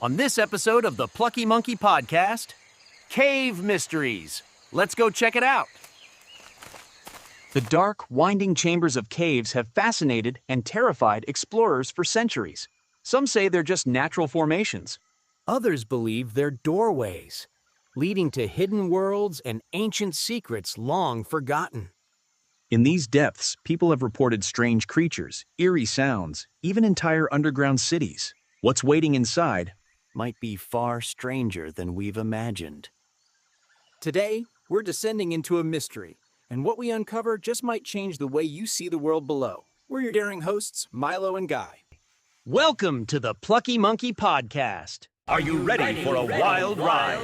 On this episode of the Plucky Monkey Podcast, Cave Mysteries. Let's go check it out. The dark, winding chambers of caves have fascinated and terrified explorers for centuries. Some say they're just natural formations. Others believe they're doorways, leading to hidden worlds and ancient secrets long forgotten. In these depths, people have reported strange creatures, eerie sounds, even entire underground cities. What's waiting inside might be far stranger than we've imagined. Today, we're descending into a mystery, and what we uncover just might change the way you see the world below. We're your daring hosts, Milo and Guy. Welcome to the Plucky Monkey Podcast. Are you ready for a wild ride?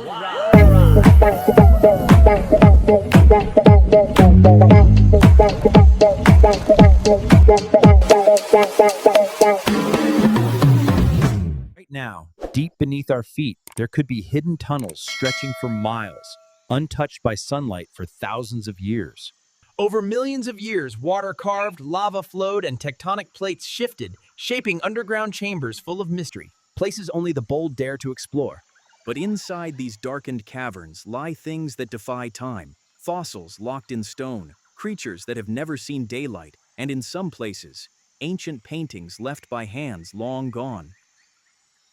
Right now, deep beneath our feet, there could be hidden tunnels stretching for miles, untouched by sunlight for thousands of years. Over millions of years, water carved, lava flowed, and tectonic plates shifted, shaping underground chambers full of mystery, places only the bold dare to explore. But inside these darkened caverns lie things that defy time, fossils locked in stone, creatures that have never seen daylight, and in some places, ancient paintings left by hands long gone.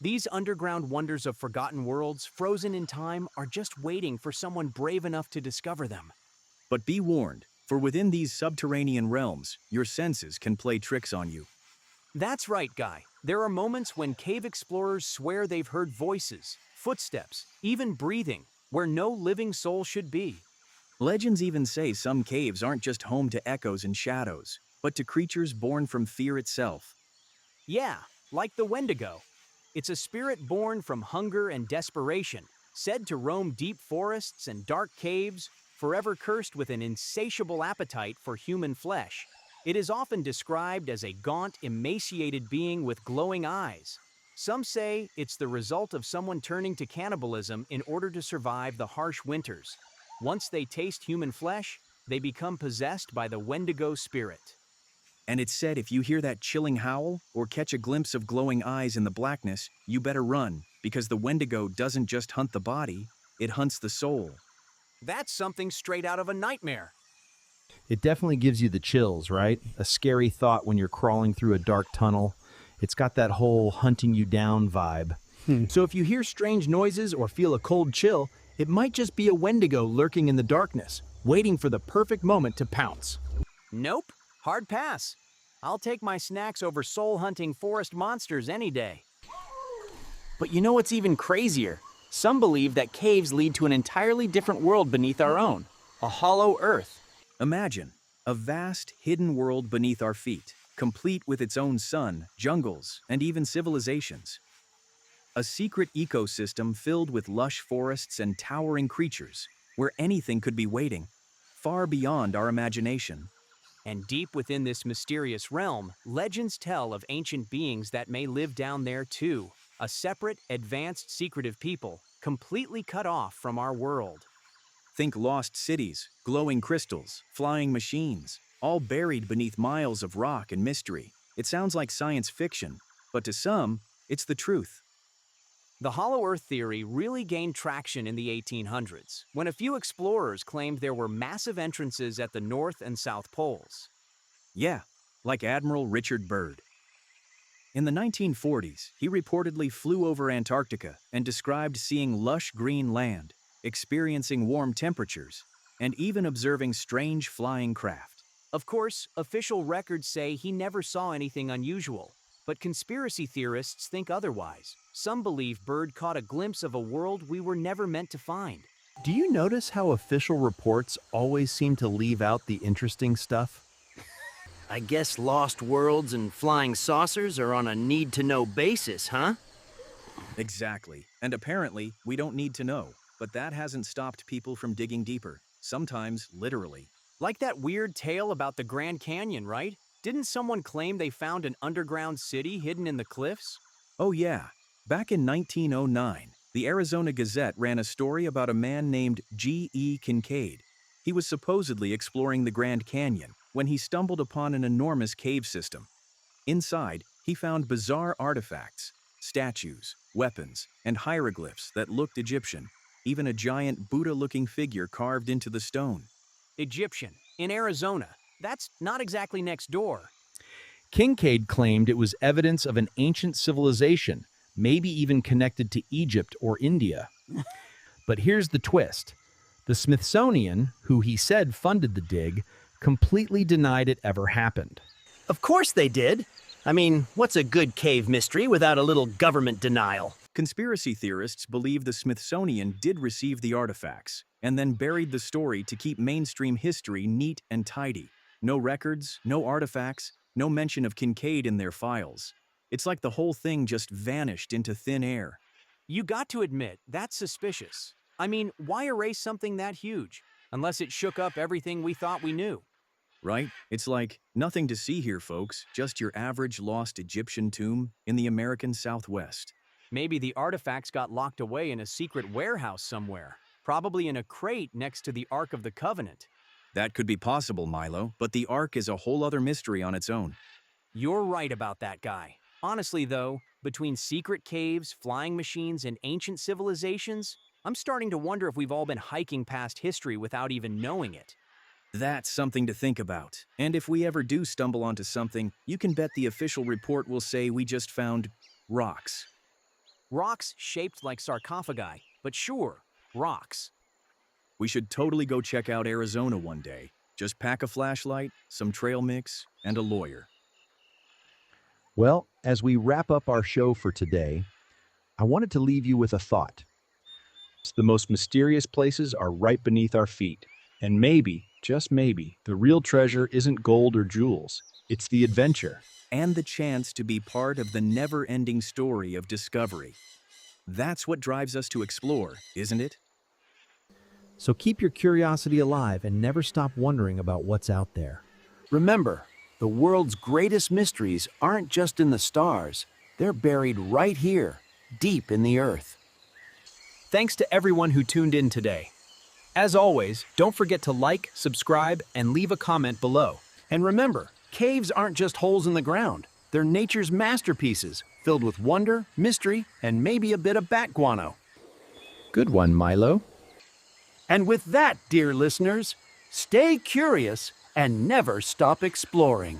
These underground wonders of forgotten worlds, frozen in time, are just waiting for someone brave enough to discover them. But be warned, for within these subterranean realms, your senses can play tricks on you. That's right, Guy. There are moments when cave explorers swear they've heard voices, footsteps, even breathing, where no living soul should be. Legends even say some caves aren't just home to echoes and shadows, but to creatures born from fear itself. Yeah, like the Wendigo. It's a spirit born from hunger and desperation, said to roam deep forests and dark caves, forever cursed with an insatiable appetite for human flesh. It is often described as a gaunt, emaciated being with glowing eyes. Some say it's the result of someone turning to cannibalism in order to survive the harsh winters. Once they taste human flesh, they become possessed by the Wendigo spirit. And it's said if you hear that chilling howl or catch a glimpse of glowing eyes in the blackness, you better run, because the Wendigo doesn't just hunt the body, it hunts the soul. That's something straight out of a nightmare. It definitely gives you the chills, right? A scary thought when you're crawling through a dark tunnel. It's got that whole hunting you down vibe. So if you hear strange noises or feel a cold chill, it might just be a Wendigo lurking in the darkness, waiting for the perfect moment to pounce. Nope. Hard pass. I'll take my snacks over soul-hunting forest monsters any day. But you know what's even crazier? Some believe that caves lead to an entirely different world beneath our own, a hollow earth. Imagine a vast, hidden world beneath our feet, complete with its own sun, jungles, and even civilizations. A secret ecosystem filled with lush forests and towering creatures, where anything could be waiting, far beyond our imagination. And deep within this mysterious realm, legends tell of ancient beings that may live down there too, a separate, advanced, secretive people, completely cut off from our world. Think lost cities, glowing crystals, flying machines, all buried beneath miles of rock and mystery. It sounds like science fiction, but to some, it's the truth. The Hollow Earth theory really gained traction in the 1800s, when a few explorers claimed there were massive entrances at the North and South Poles. Yeah, like Admiral Richard Byrd. In the 1940s, he reportedly flew over Antarctica and described seeing lush green land, experiencing warm temperatures, and even observing strange flying craft. Of course, official records say he never saw anything unusual, but conspiracy theorists think otherwise. Some believe Byrd caught a glimpse of a world we were never meant to find. Do you notice how official reports always seem to leave out the interesting stuff? I guess lost worlds and flying saucers are on a need-to-know basis, huh? Exactly. And apparently, we don't need to know. But that hasn't stopped people from digging deeper, sometimes literally. Like that weird tale about the Grand Canyon, right? Didn't someone claim they found an underground city hidden in the cliffs? Oh yeah. Back in 1909, the Arizona Gazette ran a story about a man named G.E. Kincaid. He was supposedly exploring the Grand Canyon when he stumbled upon an enormous cave system. Inside, he found bizarre artifacts, statues, weapons, and hieroglyphs that looked Egyptian, even a giant Buddha-looking figure carved into the stone. Egyptian, in Arizona. That's not exactly next door. Kincaid claimed it was evidence of an ancient civilization, maybe even connected to Egypt or India. But here's the twist. The Smithsonian, who he said funded the dig, completely denied it ever happened. Of course they did. I mean, what's a good cave mystery without a little government denial? Conspiracy theorists believe the Smithsonian did receive the artifacts, and then buried the story to keep mainstream history neat and tidy. No records, no artifacts, no mention of Kincaid in their files. It's like the whole thing just vanished into thin air. You got to admit, that's suspicious. I mean, why erase something that huge? Unless it shook up everything we thought we knew. Right? It's like, nothing to see here, folks, just your average lost Egyptian tomb in the American Southwest. Maybe the artifacts got locked away in a secret warehouse somewhere, probably in a crate next to the Ark of the Covenant. That could be possible, Milo, but the Ark is a whole other mystery on its own. You're right about that, guy. Honestly, though, between secret caves, flying machines, and ancient civilizations, I'm starting to wonder if we've all been hiking past history without even knowing it. That's something to think about. And if we ever do stumble onto something, you can bet the official report will say we just found rocks. Rocks shaped like sarcophagi, but sure, rocks. We should totally go check out Arizona one day. Just pack a flashlight, some trail mix, and a lawyer. Well, as we wrap up our show for today, I wanted to leave you with a thought. The most mysterious places are right beneath our feet. And maybe, just maybe, the real treasure isn't gold or jewels. It's the adventure. And the chance to be part of the never-ending story of discovery. That's what drives us to explore, isn't it? So keep your curiosity alive and never stop wondering about what's out there. Remember, the world's greatest mysteries aren't just in the stars. They're buried right here, deep in the earth. Thanks to everyone who tuned in today. As always, don't forget to like, subscribe, and leave a comment below. And remember, caves aren't just holes in the ground. They're nature's masterpieces, filled with wonder, mystery, and maybe a bit of bat guano. Good one, Milo. And with that, dear listeners, stay curious and never stop exploring.